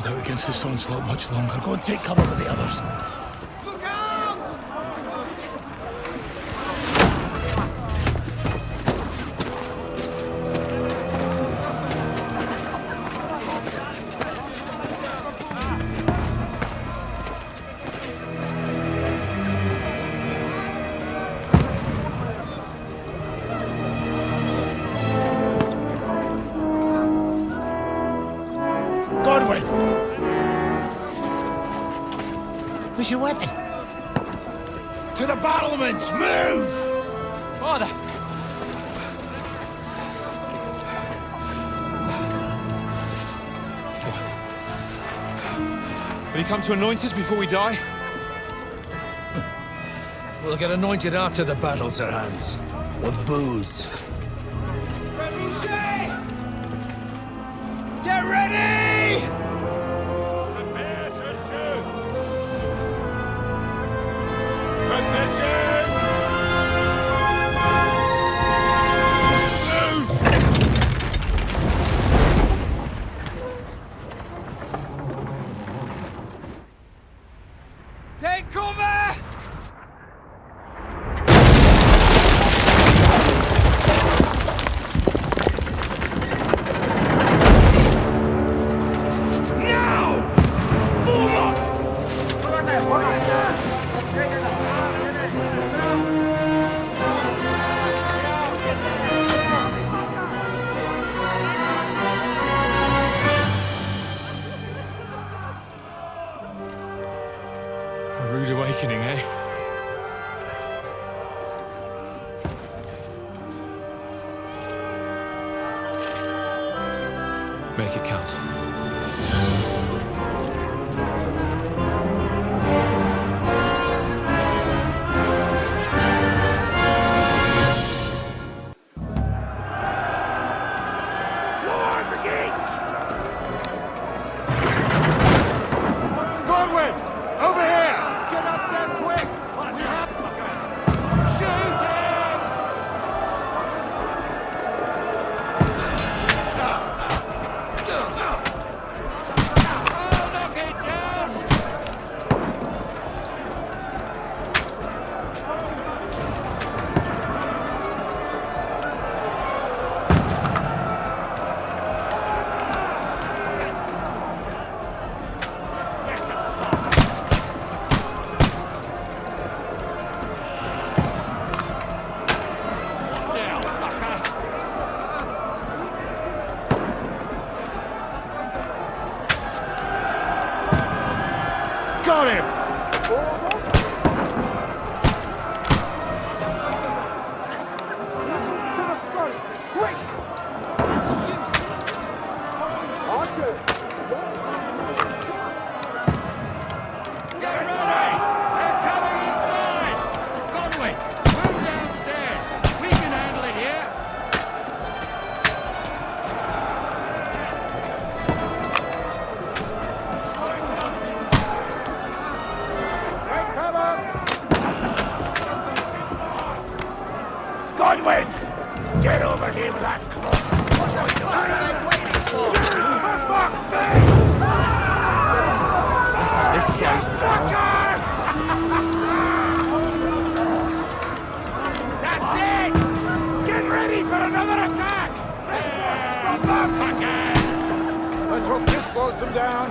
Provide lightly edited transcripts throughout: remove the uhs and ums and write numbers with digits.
hold out against this onslaught much longer. Go and take cover with the others. Where's your weapon? To the battlements! Move! Father! Will you come to anoint us before we die? We'll get anointed after the battles are hands. With booze. Get ready! Prepare to shoot! Positions! Take cover! A rude awakening, eh? Make it count. Godwin! Over here! Get up there quick! We have... Shooting! Oh, knock it down! Got him! Get ready! They're coming inside! Godwin, move downstairs! We can handle it here! Take cover! Godwin! Get over here with that cloth! What are they waiting for? Shoot, for fuck's sake! This slows them down. That's it! Get ready for another attack! Motherfuckers! Let's hope this slows them down.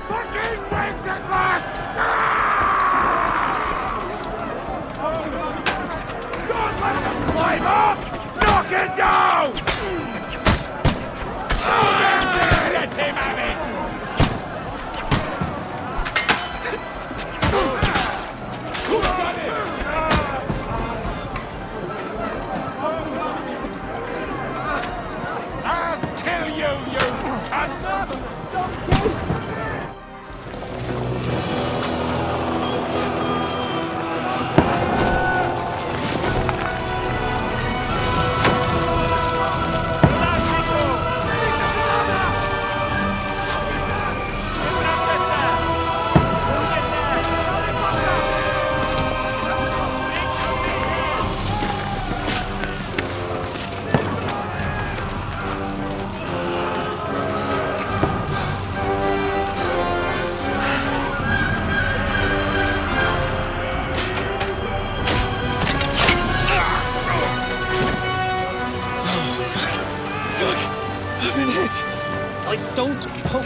Fucking Wenceslas! Don't let them climb up! Knock it down! Set him at it! Got him! I'll kill you, you cunt!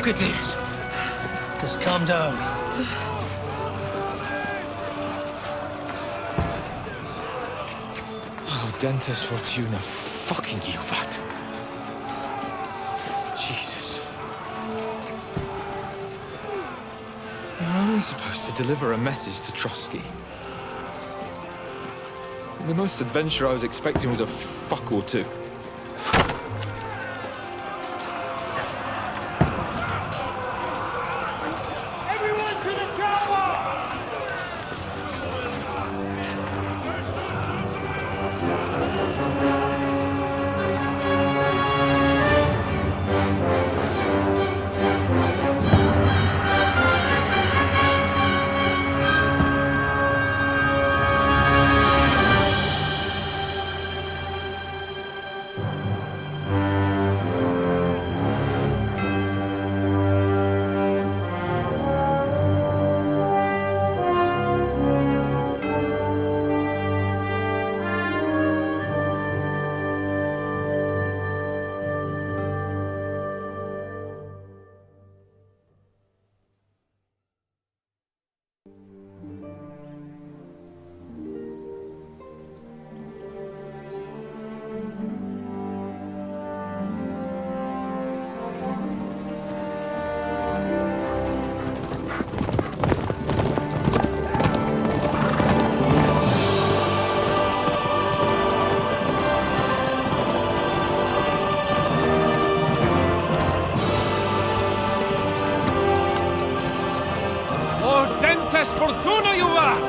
Socrates! Just calm down. Oh, Dentes Fortuna, fucking Juvat. Jesus. You're only supposed to deliver a message to Trotsky. The most adventure I was expecting was a fuck or two. Everyone to the chopper! Dentes Fortuna, Juvat!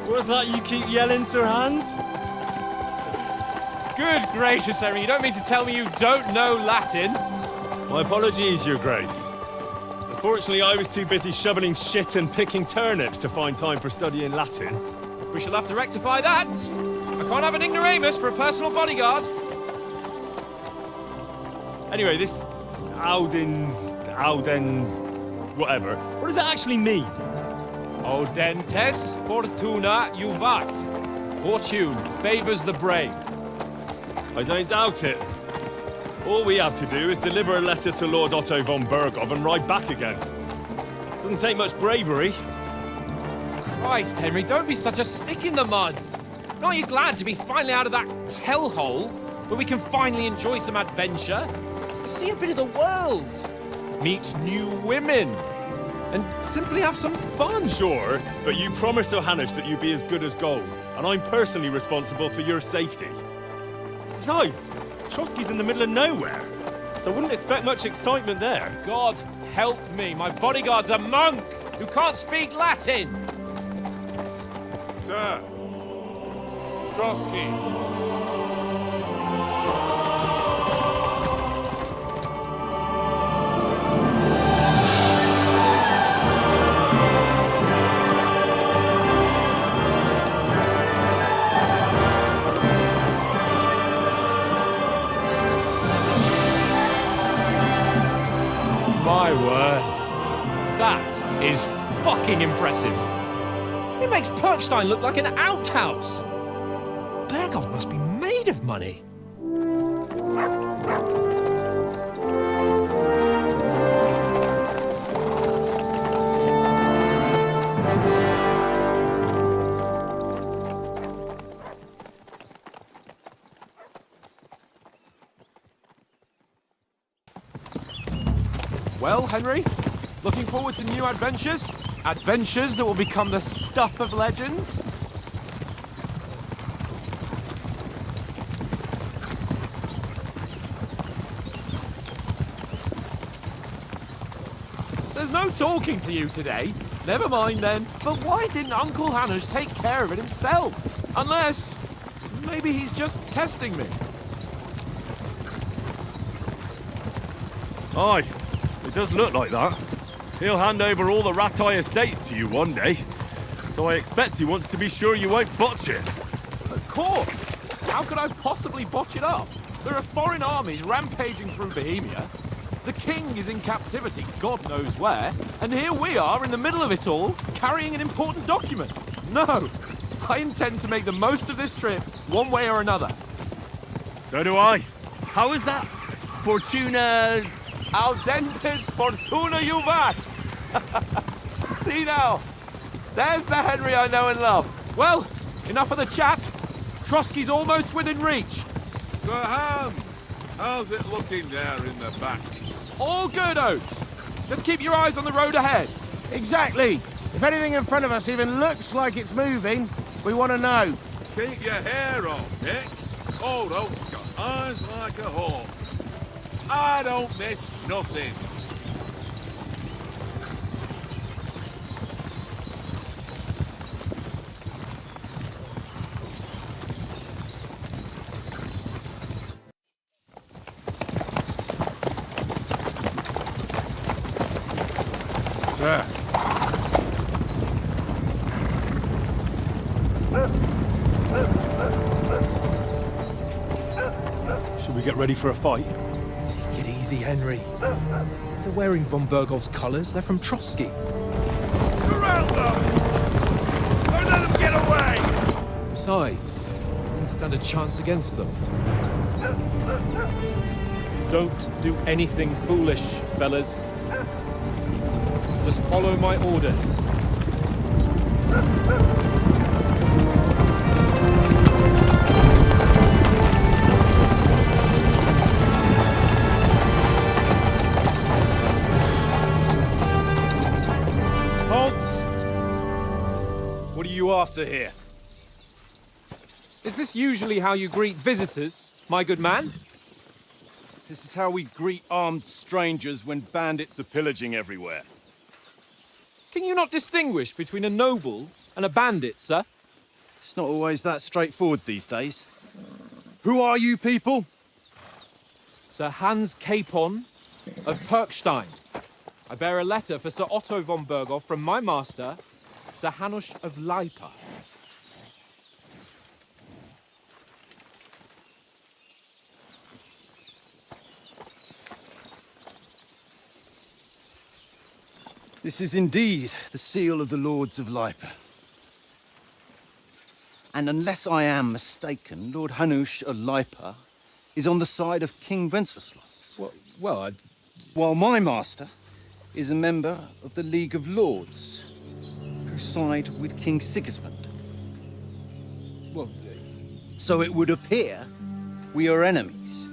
What's that you keep yelling, Sir Hans? Good gracious, Henry, you don't mean to tell me you don't know Latin? My apologies, Your Grace. Unfortunately, I was too busy shoveling shit and picking turnips to find time for studying Latin. We shall have to rectify that. I can't have an ignoramus for a personal bodyguard. Anyway, this Audens, whatever. What does that actually mean? O Dentes Fortuna Juvat. Fortune favors the brave. I don't doubt it. All we have to do is deliver a letter to Lord Otto von Bergov and ride back again. Doesn't take much bravery. Christ, Henry, don't be such a stick in the mud. Aren't you glad to be finally out of that hellhole where we can finally enjoy some adventure? See a bit of the world, meet new women, and simply have some fun. Sure, but you promised Johannes that you'd be as good as gold, and I'm personally responsible for your safety. Besides, Trotsky's in the middle of nowhere, so I wouldn't expect much excitement there. God help me, my bodyguard's a monk who can't speak Latin. Sir! Trotsky! My word. That is fucking impressive. It makes Perkstein look like an outhouse. Bergov must be made of money. Well, Henry, looking forward to new adventures? Adventures that will become the stuff of legends? There's no talking to you today. Never mind then. But why didn't Uncle Hannes take care of it himself? Unless, maybe he's just testing me. Aye, it does look like that. He'll hand over all the Ratai estates to you one day. So I expect he wants to be sure you won't botch it. Of course! How could I possibly botch it up? There are foreign armies rampaging through Bohemia. The king is in captivity, God knows where. And here we are in the middle of it all, carrying an important document. No! I intend to make the most of this trip, one way or another. So do I. How is that? Fortuna... Al dentes fortuna juvat! See now, there's the Henry I know and love. Well, enough of the chat. Trotsky's almost within reach. So, Hans, how's it looking there in the back? All good, Oates. Just keep your eyes on the road ahead. Exactly. If anything in front of us even looks like it's moving, we want to know. Keep your hair on, Dick. Old Oak's got eyes like a hawk. I don't miss nothing. Sir. Should we get ready for a fight? Take it easy, Henry. They're wearing von Bergov's colours. They're from Trotsky. Surround them! Don't let them get away! Besides, we won't stand a chance against them. Don't do anything foolish, fellas. Just follow my orders. Halt! What are you after here? Is this usually how you greet visitors, my good man? This is how we greet armed strangers when bandits are pillaging everywhere. Can you not distinguish between a noble and a bandit, sir? It's not always that straightforward these days. Who are you people? Sir Hans Capon of Perkstein. I bear a letter for Sir Otto von Berghoff from my master, Sir Hanush of Lipa. This is indeed the seal of the Lords of Lipa. And unless I am mistaken, Lord Hanush of Lipa is on the side of King Wenceslas. While my master is a member of the League of Lords, who side with King Sigismund. So it would appear we are enemies.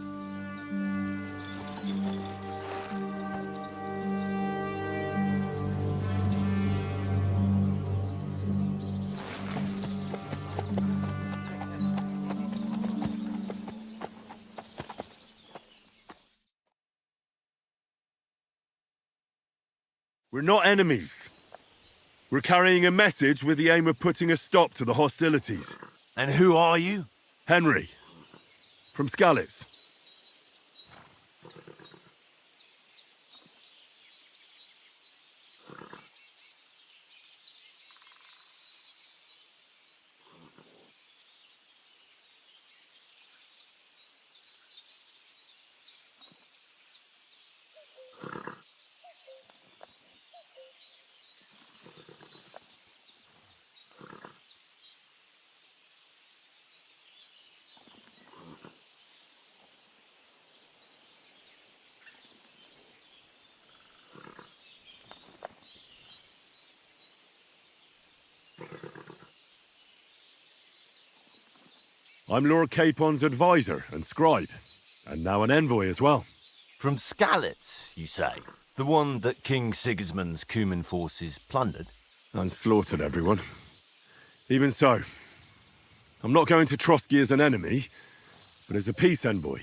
We're not enemies. We're carrying a message with the aim of putting a stop to the hostilities. And who are you? Henry, from Skalitz. I'm Lord Capon's advisor and scribe, and now an envoy as well. From Skalitz, you say? The one that King Sigismund's Cuman forces plundered? And slaughtered everyone. Even so, I'm not going to Trotsky as an enemy, but as a peace envoy.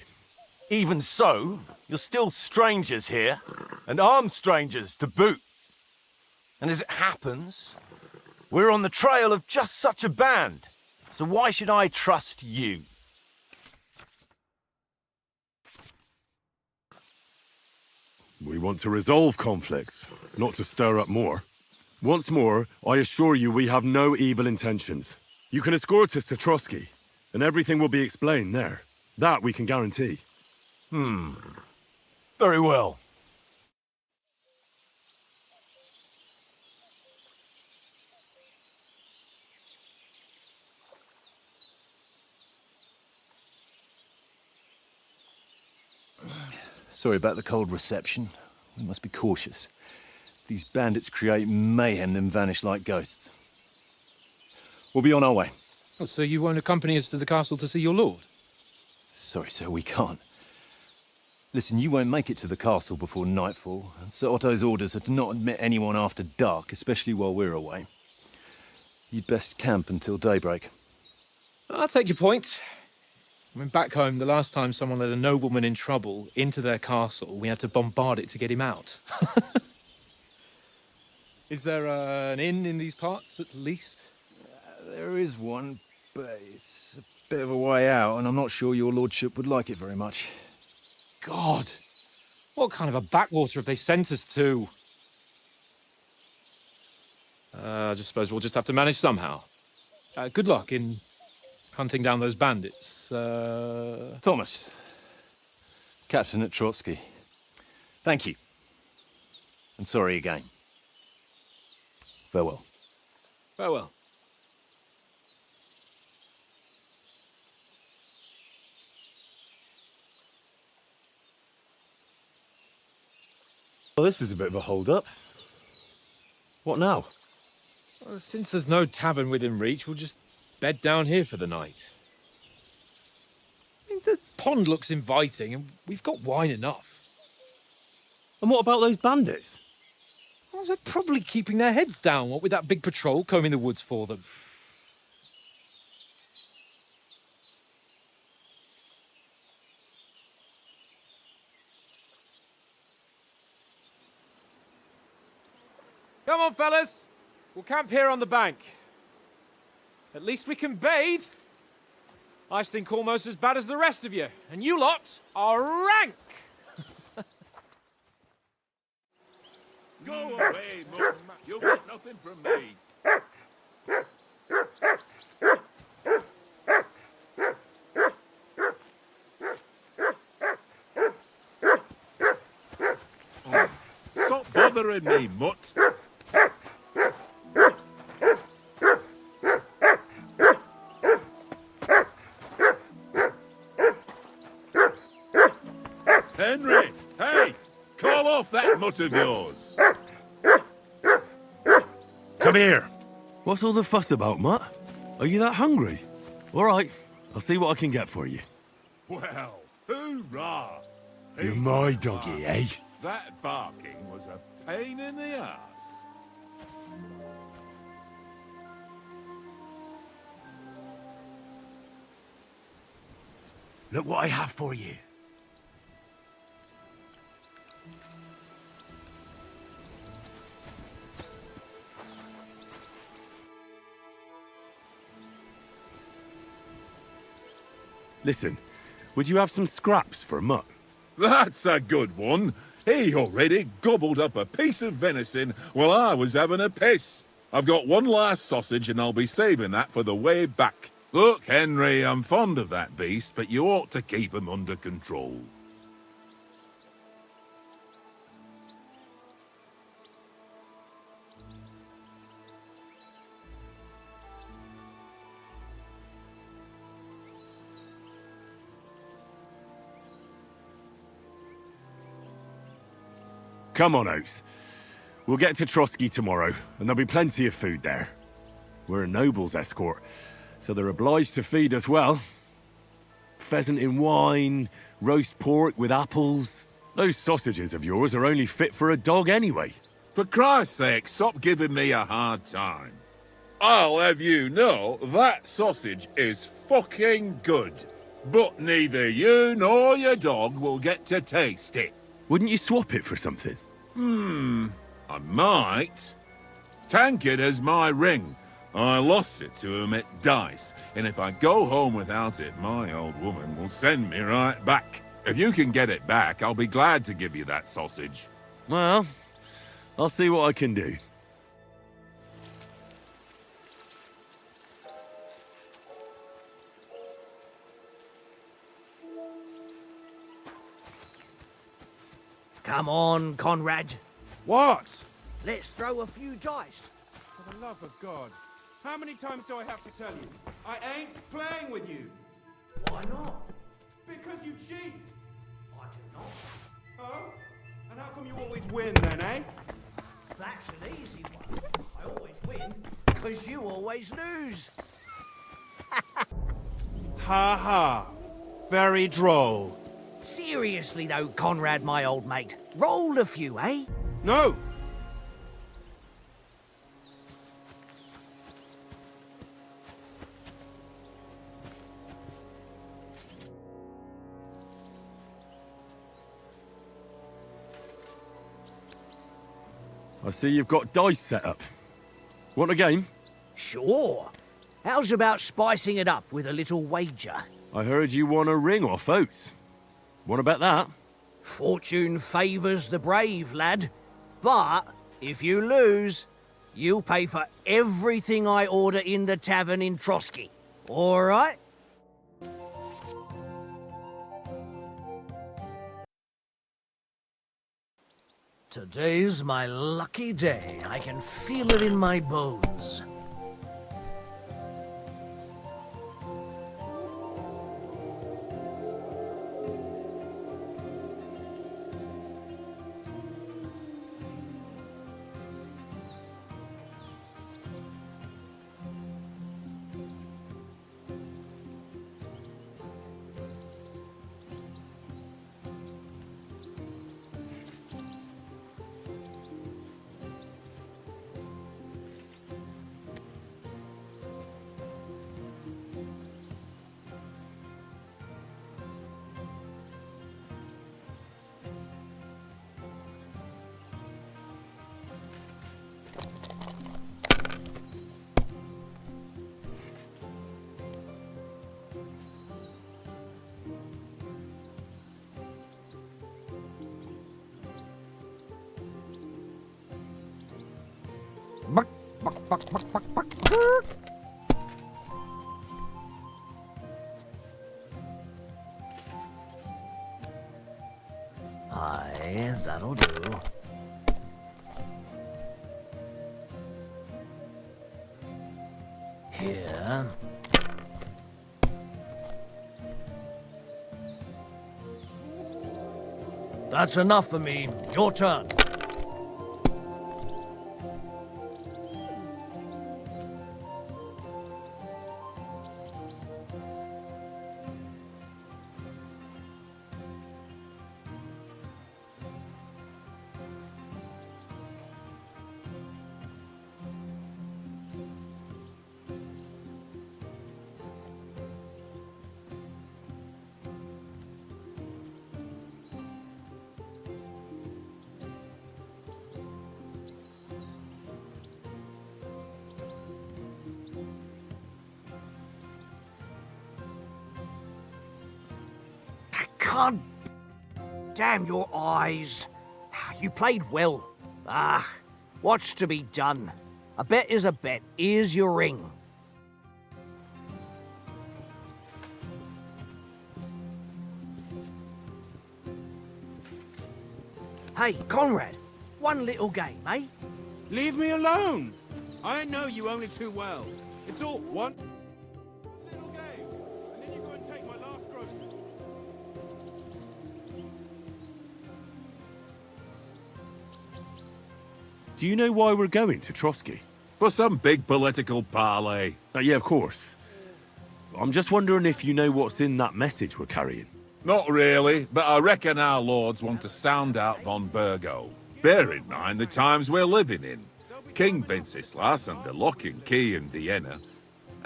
Even so, you're still strangers here, and armed strangers to boot. And as it happens, we're on the trail of just such a band. So why should I trust you? We want to resolve conflicts, not to stir up more. Once more, I assure you we have no evil intentions. You can escort us to Trotsky, and everything will be explained there. That we can guarantee. Very well. Sorry about the cold reception. We must be cautious. These bandits create mayhem, then vanish like ghosts. We'll be on our way. Oh, so you won't accompany us to the castle to see your lord? Sorry, sir, we can't. Listen, you won't make it to the castle before nightfall, and Sir Otto's orders are to not admit anyone after dark, especially while we're away. You'd best camp until daybreak. I'll take your point. I mean, back home, the last time someone let a nobleman in trouble into their castle, we had to bombard it to get him out. Is there an inn in these parts, at least? There is one, but it's a bit of a way out, and I'm not sure your lordship would like it very much. God! What kind of a backwater have they sent us to? I just suppose we'll just have to manage somehow. Good luck in hunting down those bandits. Thomas, captain at Trotsky. Thank you. And sorry again. Farewell. Farewell. Well, this is a bit of a hold-up. What now? Well, since there's no tavern within reach, we'll just bed down here for the night. I mean, the pond looks inviting, and we've got wine enough. And what about those bandits? Well, they're probably keeping their heads down, what with that big patrol combing the woods for them. Come on, fellas. We'll camp here on the bank. At least we can bathe. I stink almost as bad as the rest of you, and you lot are rank. Go away, Mum. You'll get nothing from me. Oh, stop bothering me, mutt. Henry, hey, call off that mutt of yours. Come here. What's all the fuss about, Mutt? Are you that hungry? All right, I'll see what I can get for you. Well, hoorah! You're my doggy, eh? That barking was a pain in the ass. Look what I have for you. Listen, would you have some scraps for Mutt? That's a good one. He already gobbled up a piece of venison while I was having a piss. I've got one last sausage and I'll be saving that for the way back. Look, Henry, I'm fond of that beast, but you ought to keep him under control. Come on, Oates. We'll get to Trotsky tomorrow, and there'll be plenty of food there. We're a noble's escort, so they're obliged to feed us well. Pheasant in wine, roast pork with apples. Those sausages of yours are only fit for a dog anyway. For Christ's sake, stop giving me a hard time. I'll have you know that sausage is fucking good. But neither you nor your dog will get to taste it. Wouldn't you swap it for something? I might. Tankard has my ring. I lost it to him at dice, and if I go home without it, my old woman will send me right back. If you can get it back, I'll be glad to give you that sausage. Well, I'll see what I can do. Come on, Conrad. What? Let's throw a few dice. For the love of God. How many times do I have to tell you? I ain't playing with you. Why not? Because you cheat. I do not. always win then, eh? That's an easy one. I always win, because you always lose. Ha ha. Very droll. Seriously though, Conrad, my old mate. Roll a few, eh? No! I see you've got dice set up. Want a game? Sure. How's about spicing it up with a little wager? I heard you won a ring off Oates. Want to bet that? Fortune favours the brave, lad. But if you lose, you'll pay for everything I order in the tavern in Trotsky. All right? Today's my lucky day. I can feel it in my bones. Aye, that'll do. Here. That's enough for me. Your turn. Can't... Damn your eyes. You played well. What's to be done? A bet is a bet. Here's your ring. Hey, Conrad. One little game, eh? Leave me alone. I know you only too well. It's all one little game. And then you go and take my last grocery. Do you know why we're going to Trotsky? For some big political parley. Yeah, of course. I'm just wondering if you know what's in that message we're carrying. Not really, but I reckon our lords want to sound out von Burgo. Bear in mind the times we're living in. King Wenceslas under lock and key in Vienna,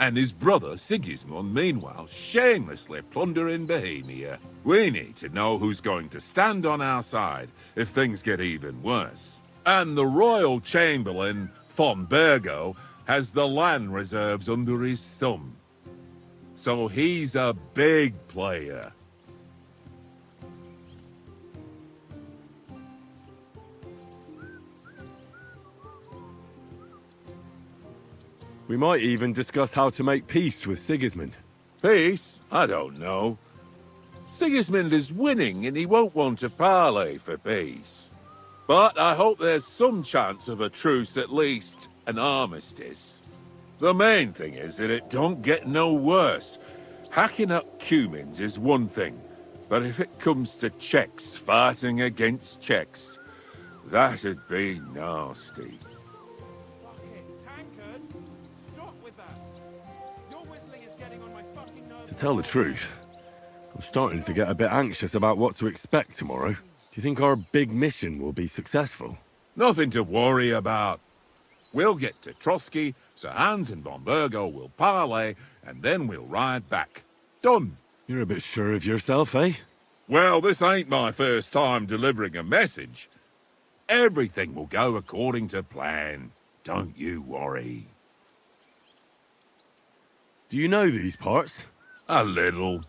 and his brother Sigismund, meanwhile, shamelessly plundering Bohemia. We need to know who's going to stand on our side if things get even worse. And the royal chamberlain, von Burgo, has the land reserves under his thumb. So he's a big player. We might even discuss how to make peace with Sigismund. Peace? I don't know. Sigismund is winning and he won't want to parley for peace. But I hope there's some chance of a truce, at least an armistice. The main thing is that it don't get no worse. Hacking up Cumans is one thing, but if it comes to Czechs fighting against Czechs, That'd be nasty. Fuck it, Tankard! Stop with that! Your whistling is getting on my fucking nerves. To tell the truth, I'm starting to get a bit anxious about what to expect tomorrow. Do you think our big mission will be successful? Nothing to worry about. We'll get to Trotsky, Sir Hans and Von Burgo will parley, and then we'll ride back. Done. You're a bit sure of yourself, eh? Well, this ain't my first time delivering a message. Everything will go according to plan. Don't you worry. Do you know these parts? A little.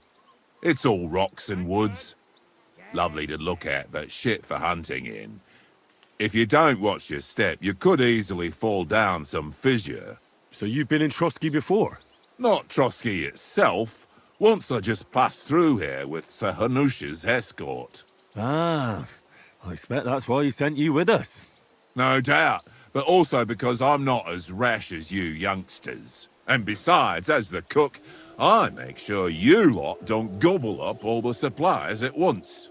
It's all rocks and woods. Lovely to look at, but shit for hunting in. If you don't watch your step, you could easily fall down some fissure. So you've been in Trotsky before? Not Trotsky itself. Once I just passed through here with Sir Hanush's escort. Ah, I expect that's why he sent you with us. No doubt, but also because I'm not as rash as you youngsters. And besides, as the cook, I make sure you lot don't gobble up all the supplies at once.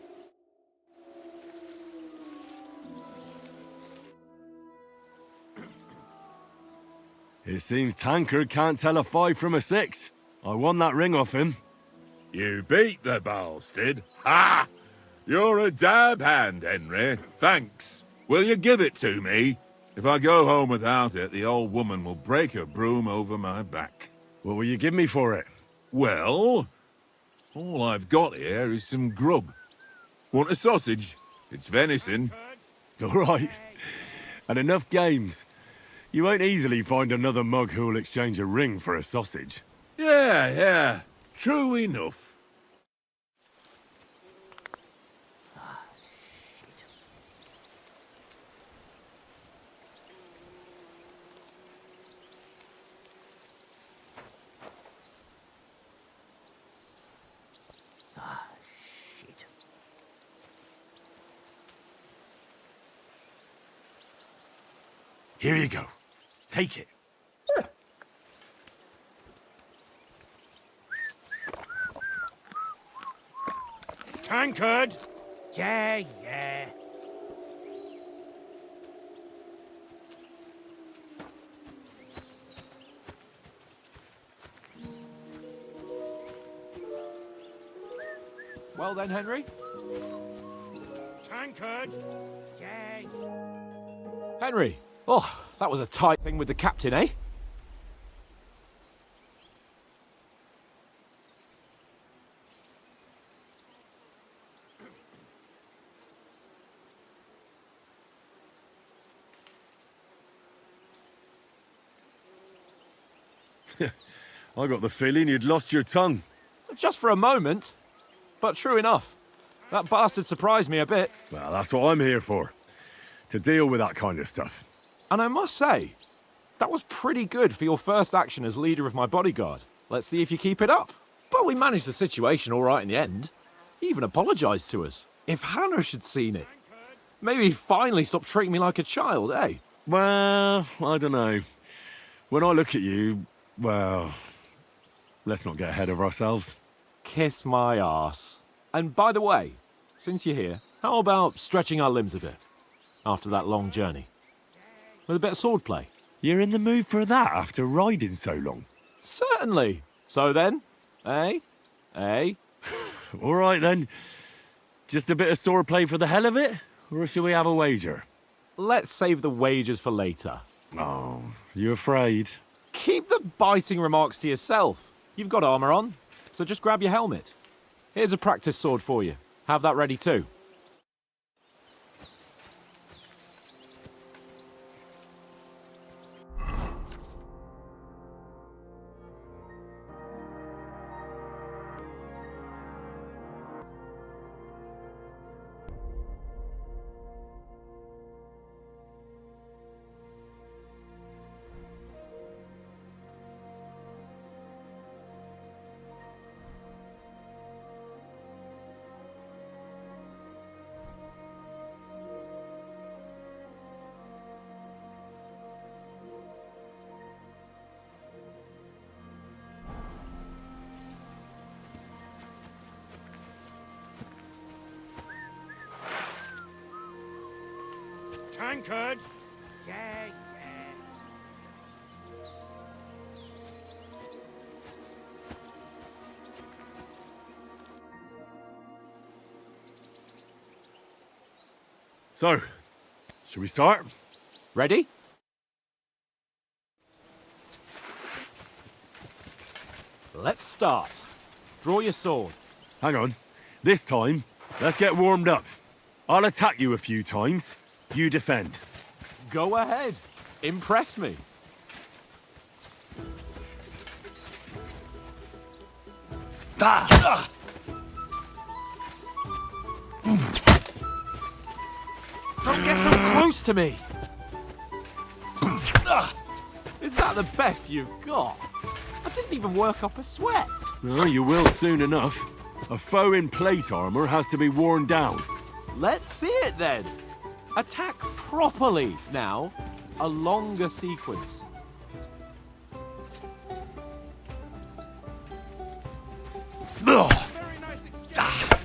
It seems Tankard can't tell a 5 from a 6. I won that ring off him. You beat the bastard. Ha! You're a dab hand, Henry. Thanks. Will you give it to me? If I go home without it, the old woman will break her broom over my back. What will you give me for it? Well, all I've got here is some grub. Want a sausage? It's venison. All right. And enough games. You won't easily find another mug who'll exchange a ring for a sausage. Yeah. True enough. Here you go. Take it. Tankard! Yeah. Well then, Henry? Tankard! Yeah. Henry! Oh, that was a tight thing with the captain, eh? I got the feeling you'd lost your tongue. Just for a moment. But true enough. That bastard surprised me a bit. Well, that's what I'm here for. To deal with that kind of stuff. And I must say, that was pretty good for your first action as leader of my bodyguard. Let's see if you keep it up. But we managed the situation all right in the end. He even apologised to us. If Hanush had seen it, maybe he'd finally stop treating me like a child, eh? Well, I don't know. When I look at you, well, let's not get ahead of ourselves. Kiss my arse. And by the way, since you're here, how about stretching our limbs a bit after that long journey? With a bit of swordplay. You're in the mood for that after riding so long? Certainly. So then, eh? All right then. Just a bit of swordplay for the hell of it? Or shall we have a wager? Let's save the wagers for later. Oh, you afraid? Keep the biting remarks to yourself. You've got armour on, so just grab your helmet. Here's a practice sword for you. Have that ready too. anchored? Yeah. So, should we start? Ready? Let's start. Draw your sword. Hang on. This time, let's get warmed up. I'll attack you a few times. You defend. Go ahead. Impress me. Don't get so close to me! Is that the best you've got? I didn't even work up a sweat. Well, you will soon enough. A foe in plate armor has to be worn down. Let's see it then. Attack properly now. A longer sequence. Very nice exchange.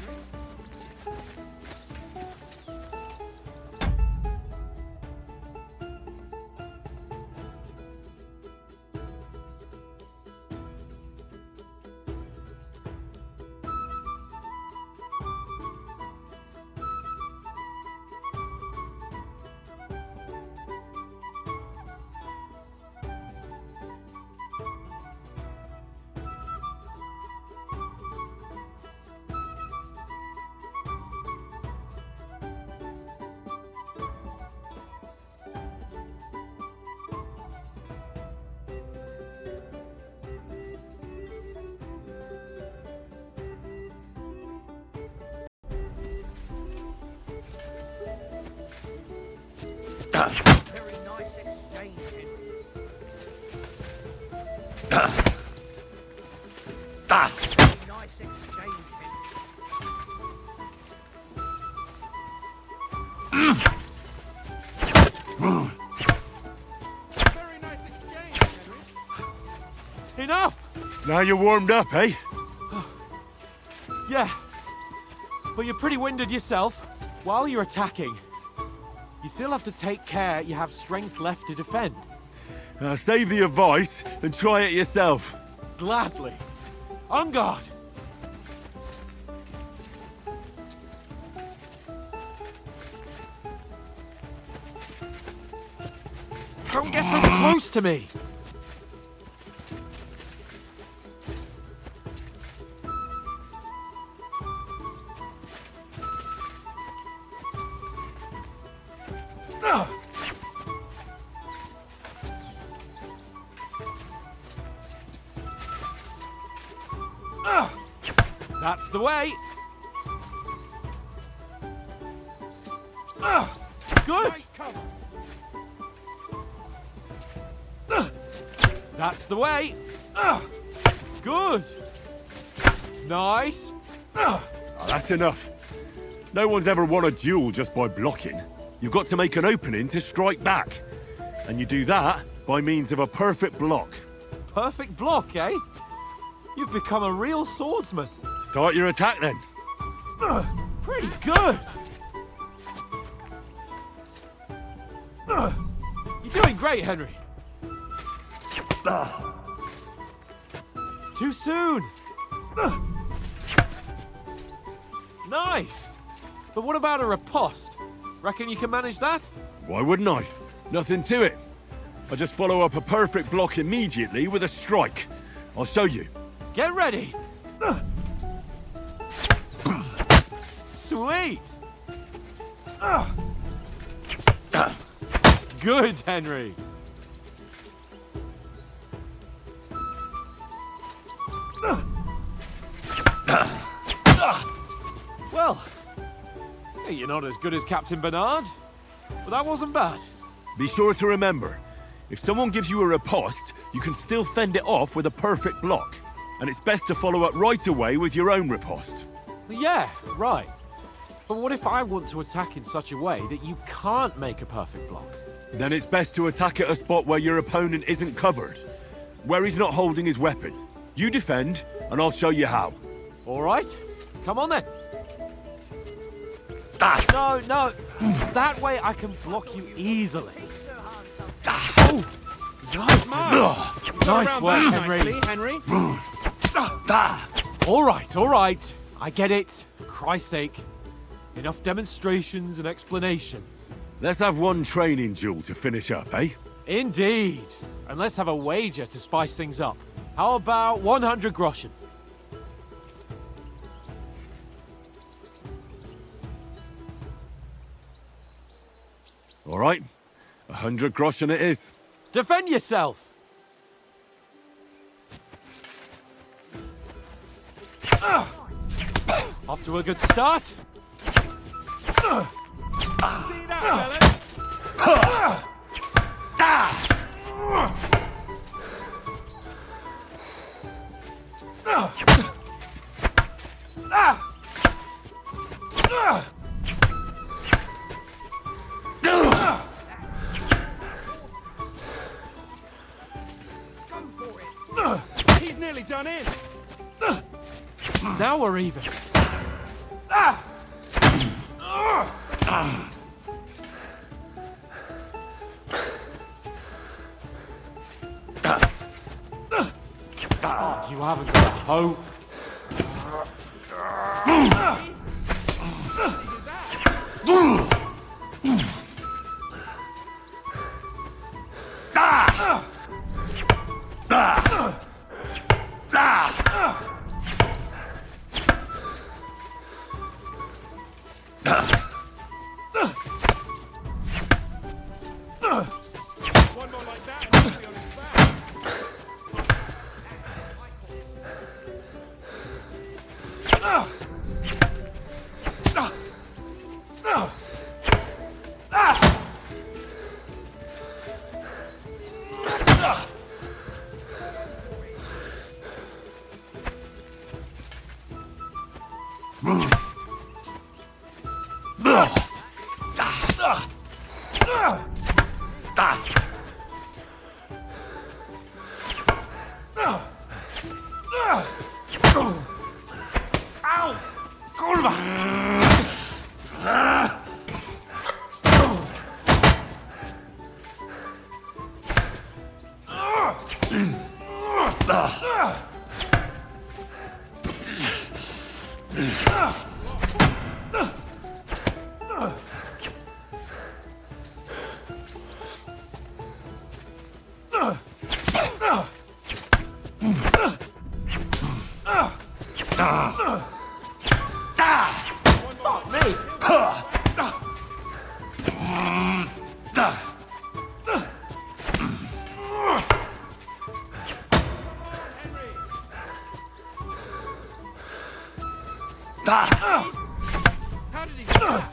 Very nice exchange, Henry. Nice exchange, Henry. Very nice exchange, Henry. Enough! Now you're warmed up, eh? Yeah. But you're pretty winded yourself. While you're attacking, you still have to take care you have strength left to defend. Save the advice and try it yourself. Gladly. On guard! Don't get so close to me! That's the way. Good. Nice cover. That's the way. Good. Nice. That's enough. No one's ever won a duel just by blocking. You've got to make an opening to strike back. And you do that by means of a perfect block. Perfect block, eh? You've become a real swordsman. Start your attack then. Pretty good. You're doing great, Henry. Too soon. Nice. But what about a riposte? Reckon you can manage that? Why wouldn't I? Nothing to it. I just follow up a perfect block immediately with a strike. I'll show you. Get ready. Sweet. Good, Henry. Well, you're not as good as Captain Bernard, but that wasn't bad. Be sure to remember, if someone gives you a riposte, you can still fend it off with a perfect block. And it's best to follow up right away with your own riposte. Yeah, right. But what if I want to attack in such a way that you can't make a perfect block? Then it's best to attack at a spot where your opponent isn't covered, where he's not holding his weapon. You defend, and I'll show you how. All right, come on then. No. That way I can block you easily. Oh, nice. Nice work, Henry. All right. I get it. For Christ's sake. Enough demonstrations and explanations. Let's have one training duel to finish up, eh? Indeed. And let's have a wager to spice things up. How about 100 groschen? All right. 100 groschen it is. Defend yourself! Off to a good start. He's nearly done in. Now we're even. You haven't got a hope. One more like that, and he'll be on his back. Fuck me! How did he do that?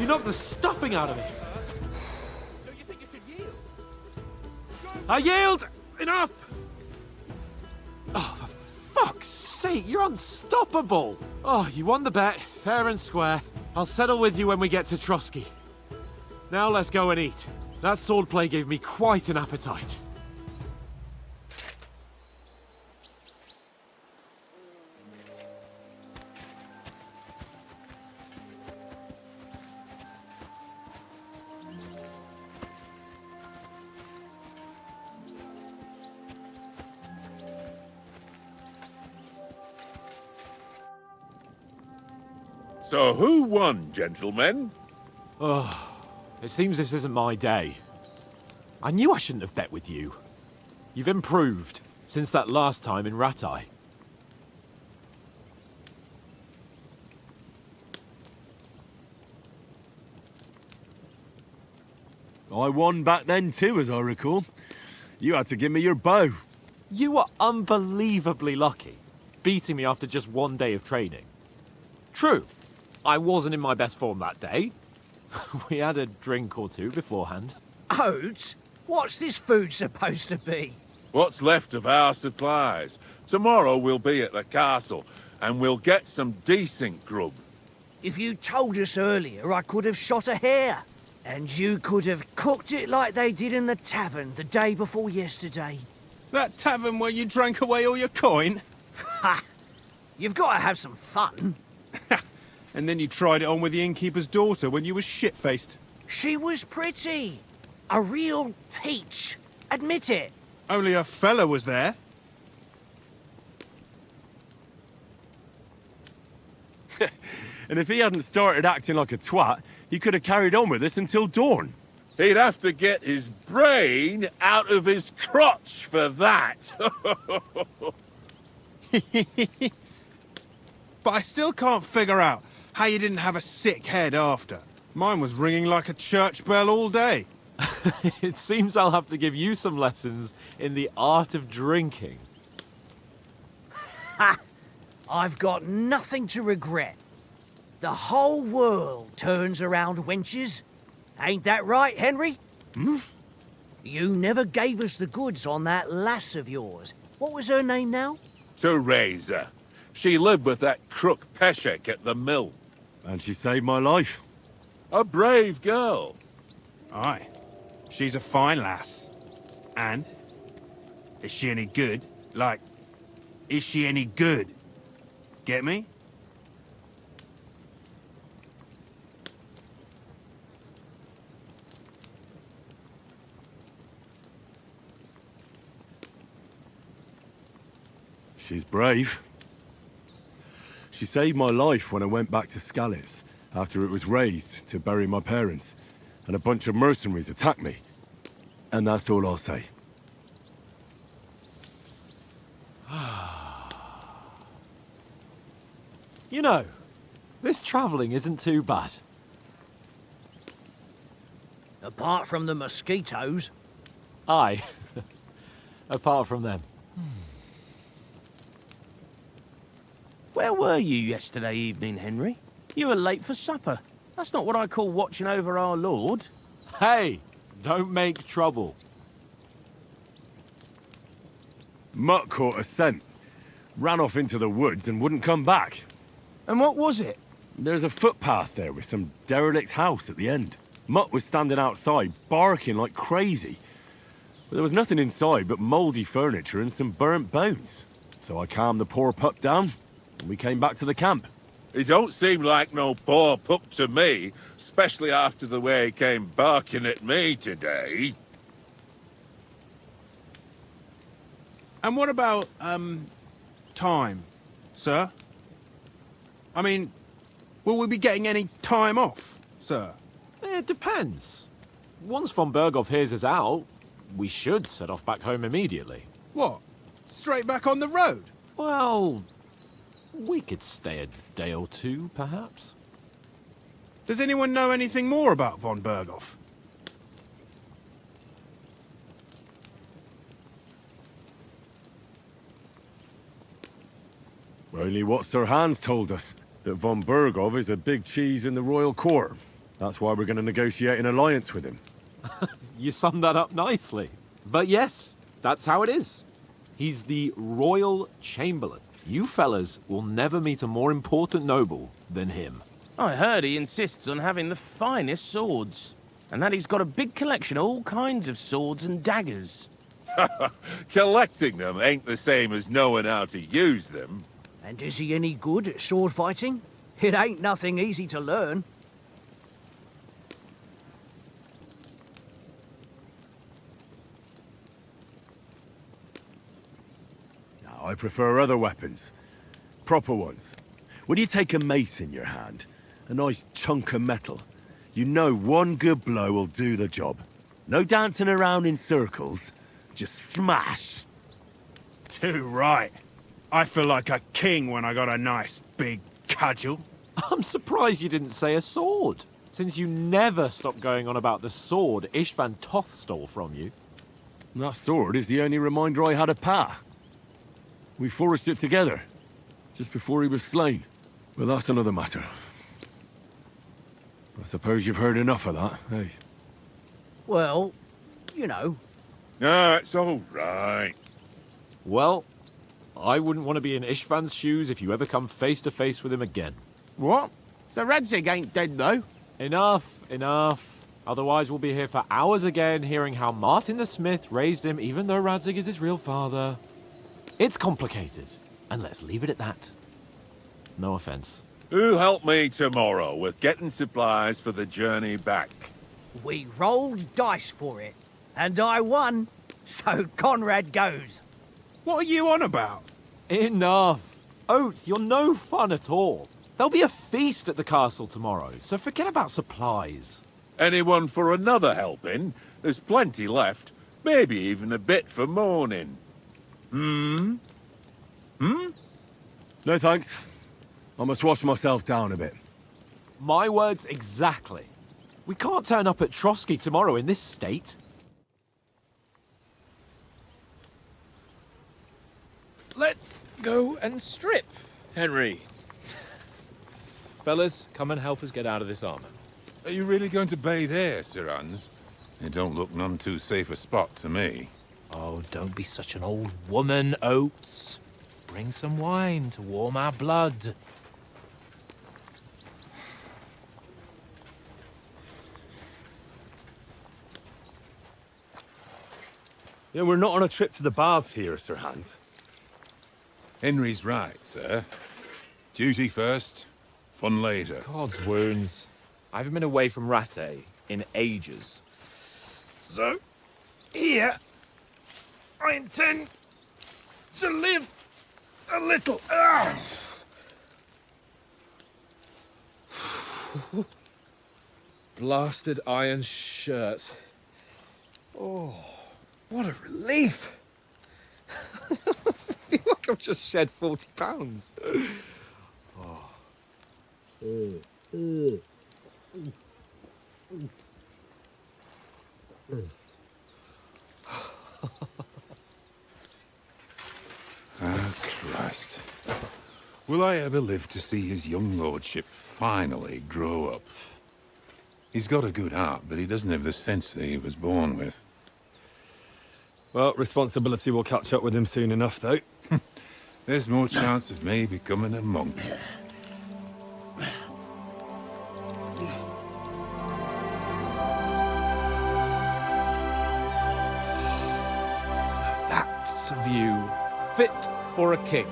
You knocked the stuffing out of me. Don't you think you should yield? I yield! Enough! Oh, for fuck's sake, you're unstoppable! Oh, you won the bet, fair and square. I'll settle with you when we get to Trotsky. Now let's go and eat. That swordplay gave me quite an appetite. So who won, gentlemen? Oh, it seems this isn't my day. I knew I shouldn't have bet with you. You've improved since that last time in Ratai. I won back then too, as I recall. You had to give me your bow. You were unbelievably lucky, beating me after just one day of training. True, I wasn't in my best form that day. We had a drink or two beforehand. Oats? What's this food supposed to be? What's left of our supplies. Tomorrow we'll be at the castle, and we'll get some decent grub. If you told us earlier, I could have shot a hare. And you could have cooked it like they did in the tavern the day before yesterday. That tavern where you drank away all your coin? Ha! You've got to have some fun. And then you tried it on with the innkeeper's daughter when you were shit-faced. She was pretty. A real peach. Admit it. Only a fella was there. And if he hadn't started acting like a twat, he could have carried on with us until dawn. He'd have to get his brain out of his crotch for that. But I still can't figure out how you didn't have a sick head after. Mine was ringing like a church bell all day. It seems I'll have to give you some lessons in the art of drinking. Ha! I've got nothing to regret. The whole world turns around wenches. Ain't that right, Henry? Hmm? You never gave us the goods on that lass of yours. What was her name now? Teresa. She lived with that crook Peshek at the mill. And she saved my life. A brave girl. Aye. She's a fine lass. And? Is she any good? Like, is she any good? Get me? She's brave. She saved my life when I went back to Skalitz after it was razed to bury my parents, and a bunch of mercenaries attacked me. And that's all I'll say. You know, this travelling isn't too bad. Apart from the mosquitoes. Aye. Apart from them. Where were you yesterday evening, Henry? You were late for supper. That's not what I call watching over our Lord. Hey, don't make trouble. Mutt caught a scent, ran off into the woods and wouldn't come back. And what was it? There's a footpath there with some derelict house at the end. Mutt was standing outside, barking like crazy. But there was nothing inside but mouldy furniture and some burnt bones. So I calmed the poor pup down, and we came back to the camp. He don't seem like no poor pup to me, especially after the way he came barking at me today. And what about, time, sir? I mean, will we be getting any time off, sir? It depends. Once von Berghoff hears us out, we should set off back home immediately. What? Straight back on the road? Well, we could stay a day or two, perhaps. Does anyone know anything more about von Berghoff? Only what Sir Hans told us, that von Berghoff is a big cheese in the royal court. That's why we're going to negotiate an alliance with him. You summed that up nicely. But yes, that's how it is. He's the Royal Chamberlain. You fellas will never meet a more important noble than him. I heard he insists on having the finest swords. And that he's got a big collection of all kinds of swords and daggers. Collecting them ain't the same as knowing how to use them. And is he any good at sword fighting? It ain't nothing easy to learn. Now, I prefer other weapons. Proper ones. When you take a mace in your hand, a nice chunk of metal, you know one good blow will do the job. No dancing around in circles, just smash. Too right. I feel like a king when I got a nice big cudgel. I'm surprised you didn't say a sword, since you never stop going on about the sword Ishvan Toth stole from you. That sword is the only reminder I had of Pa. We forged it together, just before he was slain. But that's another matter. I suppose you've heard enough of that, eh? Well, you know. No, it's all right. Well, I wouldn't want to be in Ishvan's shoes if you ever come face to face with him again. What? So Radzig ain't dead, though. Enough, enough. Otherwise, we'll be here for hours again, hearing how Martin the Smith raised him, even though Radzig is his real father. It's complicated, and let's leave it at that. No offense. Who'll help me tomorrow with getting supplies for the journey back? We rolled dice for it, and I won, so Conrad goes. What are you on about? Enough. Oath, you're no fun at all. There'll be a feast at the castle tomorrow, so forget about supplies. Anyone for another helping? There's plenty left. Maybe even a bit for morning. No thanks. I must wash myself down a bit. My words exactly. We can't turn up at Trotsky tomorrow in this state. Let's go and strip, Henry. Fellas, come and help us get out of this armor. Are you really going to bathe here, Sir Hans? It don't look none too safe a spot to me. Oh, don't be such an old woman, Oates. Bring some wine to warm our blood. Yeah, we're not on a trip to the baths here, Sir Hans. Henry's right, sir. Duty first, fun later. God's wounds. I haven't been away from Rattay in ages. So, here, I intend to live a little. Blasted iron shirt. Oh, what a relief. I feel like I've just shed 40 pounds. Ah, Christ. Will I ever live to see his young lordship finally grow up? He's got a good heart, but he doesn't have the sense that he was born with. Well, responsibility will catch up with him soon enough, though. There's more chance of me becoming a monk. That's a view fit for a king.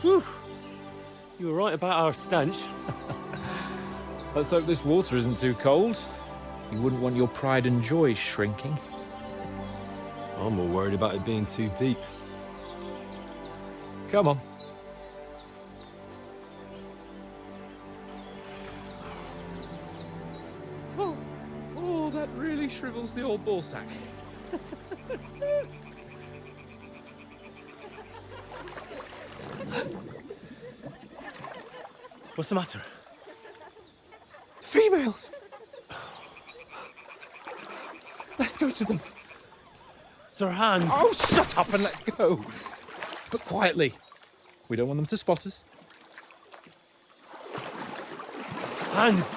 Whew. You were right about our stench. Let's hope this water isn't too cold. You wouldn't want your pride and joy shrinking. I'm more worried about it being too deep. Come on. Oh, that really shrivels the old ball sack. What's the matter? Females! Let's go to them. Sir Hans! Oh, shut up and let's go. But quietly. We don't want them to spot us. Hans!